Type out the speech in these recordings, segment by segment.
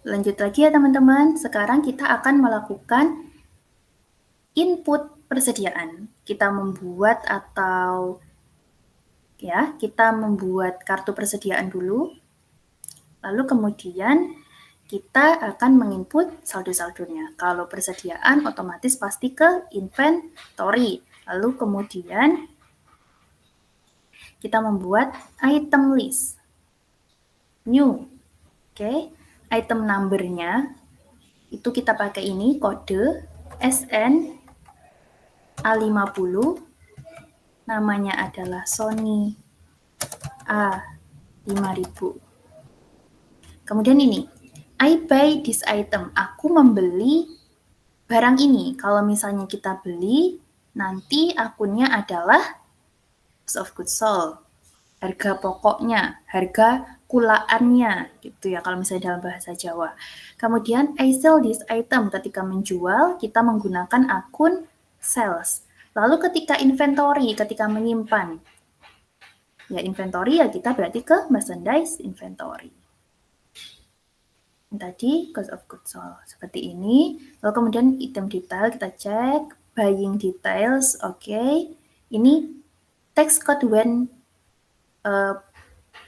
Lanjut lagi ya teman-teman. Sekarang kita akan melakukan input persediaan. Kita membuat kartu persediaan dulu. Lalu kemudian kita akan menginput saldo-saldonya. Kalau persediaan otomatis pasti ke inventory. Lalu kemudian kita membuat item list. New. Oke. Item number-nya itu kita pakai ini kode SN A50, namanya adalah Sony A5000. Kemudian ini, I buy this item, aku membeli barang ini. Kalau misalnya kita beli, nanti akunnya adalah cost of goods sold, harga pokoknya, harga kulaannya, gitu ya kalau misalnya dalam bahasa Jawa. Kemudian I sell this item, ketika menjual kita menggunakan akun sales. Lalu ketika inventory, ketika menyimpan, ya inventory ya kita berarti ke merchandise inventory. Tadi cost of goods sold seperti ini. Lalu kemudian item detail kita cek, buying details, oke. Ini tax code when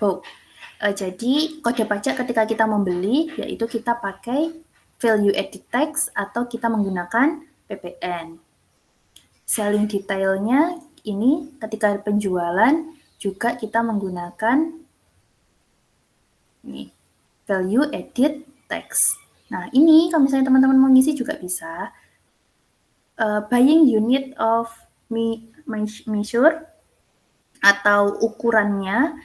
bought. Jadi kode pajak ketika kita membeli yaitu kita pakai value added tax atau kita menggunakan PPN. Selling detailnya ini ketika penjualan juga kita menggunakan ini value added tax. Nah ini kalau misalnya teman-teman mau ngisi juga bisa. Buying unit of measure atau ukurannya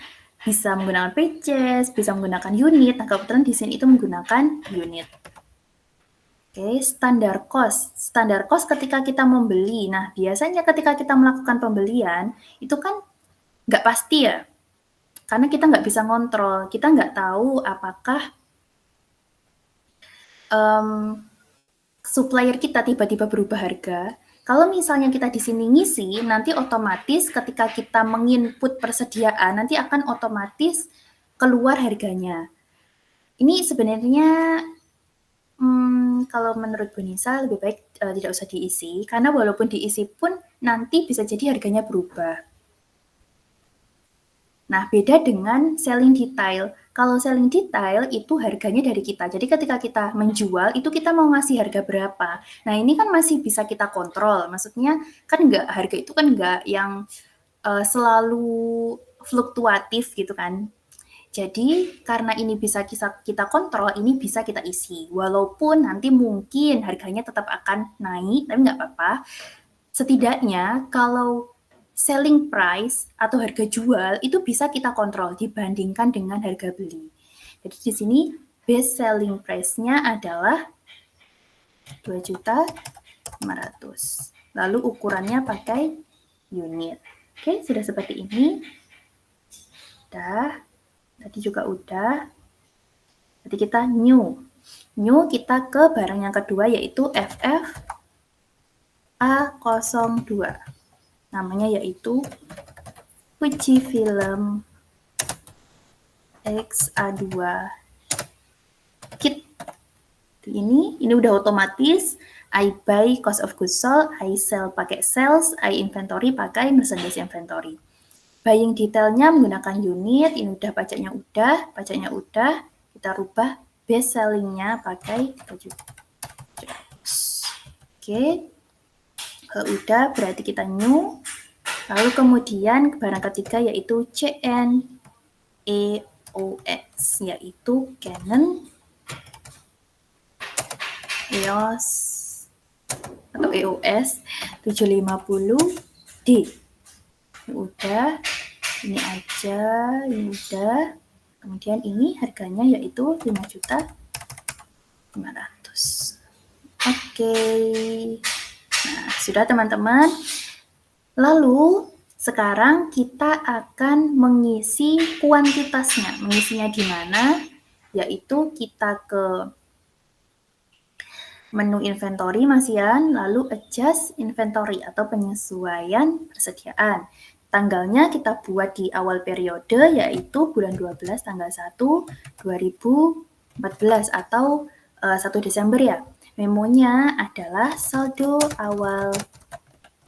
bisa menggunakan pages, bisa menggunakan unit. Nah kebetulan di sini itu menggunakan unit. Oke, standar cost. Standar cost ketika kita membeli. Nah biasanya ketika kita melakukan pembelian itu kan nggak pasti ya. Karena kita nggak bisa ngontrol, kita nggak tahu apakah supplier kita tiba-tiba berubah harga. Kalau misalnya kita di sini ngisi, nanti otomatis ketika kita menginput persediaan, nanti akan otomatis keluar harganya. Ini sebenarnya kalau menurut Bu Nisa lebih baik tidak usah diisi, karena walaupun diisi pun nanti bisa jadi harganya berubah. Nah, beda dengan selling detail. Kalau selling detail itu harganya dari kita. Jadi ketika kita menjual, itu kita mau ngasih harga berapa. Nah, ini kan masih bisa kita kontrol. Maksudnya kan harga itu kan nggak yang selalu fluktuatif gitu kan. Jadi karena ini bisa kita kontrol, ini bisa kita isi. Walaupun nanti mungkin harganya tetap akan naik, tapi nggak apa-apa. Setidaknya kalau selling price atau harga jual itu bisa kita kontrol dibandingkan dengan harga beli. Jadi di sini base selling price-nya adalah 2.500.000. Lalu ukurannya pakai unit. Oke, sudah seperti ini. Udah. Tadi juga udah. Jadi kita new. New kita ke barang yang kedua yaitu FF A02. Namanya yaitu Fujifilm X-A2 kit. Ini udah otomatis. I buy cost of goods sold, I sell pakai sales, I inventory pakai merchandise inventory. Buying detailnya menggunakan unit, ini udah pajaknya udah, kita rubah base sellingnya pakai 7. Oke. Kalau udah berarti kita new. Lalu kemudian barang ketiga yaitu CNEOS, yaitu Canon EOS atau EOS 750D. Ini udah, ini aja, ini udah. Kemudian ini harganya yaitu 5.500.000. Oke. Nah, sudah teman-teman. Lalu sekarang kita akan mengisi kuantitasnya. Mengisinya di mana? Yaitu kita ke menu inventory Masian, lalu adjust inventory atau penyesuaian persediaan. Tanggalnya kita buat di awal periode yaitu bulan 12 tanggal 1 2020. 14 atau 1 Desember ya. Memonya adalah saldo awal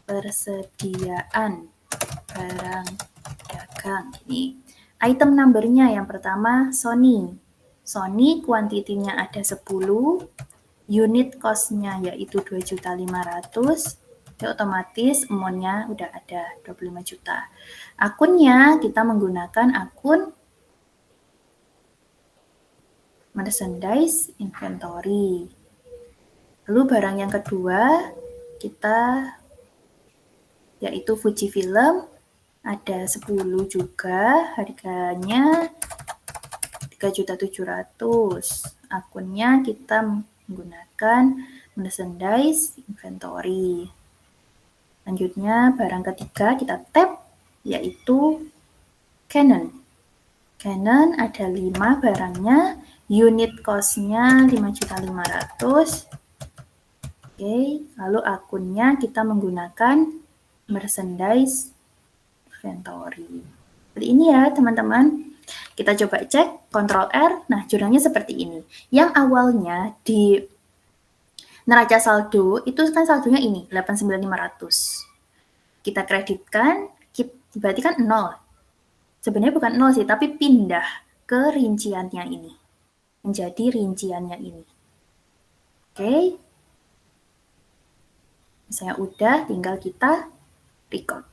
persediaan barang dagang. Ini item numbernya yang pertama Sony. Sony kuantitinya ada 10, unit cost-nya yaitu 2.500.000, ya otomatis amount-nya udah ada 25 juta. Akunnya kita menggunakan akun merchandise inventory. Lalu barang yang kedua kita yaitu Fujifilm ada 10 juga, harganya 3.700.000. Akunnya kita menggunakan merchandise inventory. Selanjutnya barang ketiga kita tap yaitu Canon. Canon ada 5 barangnya, unit cost-nya 5.500.000. Oke, lalu akunnya kita menggunakan merchandise inventory. Seperti ini ya teman-teman. Kita coba cek, Ctrl R, nah jurnalnya seperti ini. Yang awalnya di neraca saldo, itu kan saldonya ini, 89.500. Kita kreditkan, berarti kan 0. Sebenarnya bukan 0 sih, tapi pindah ke rinciannya ini. Menjadi rinciannya ini. Oke. Misalnya udah, tinggal kita record.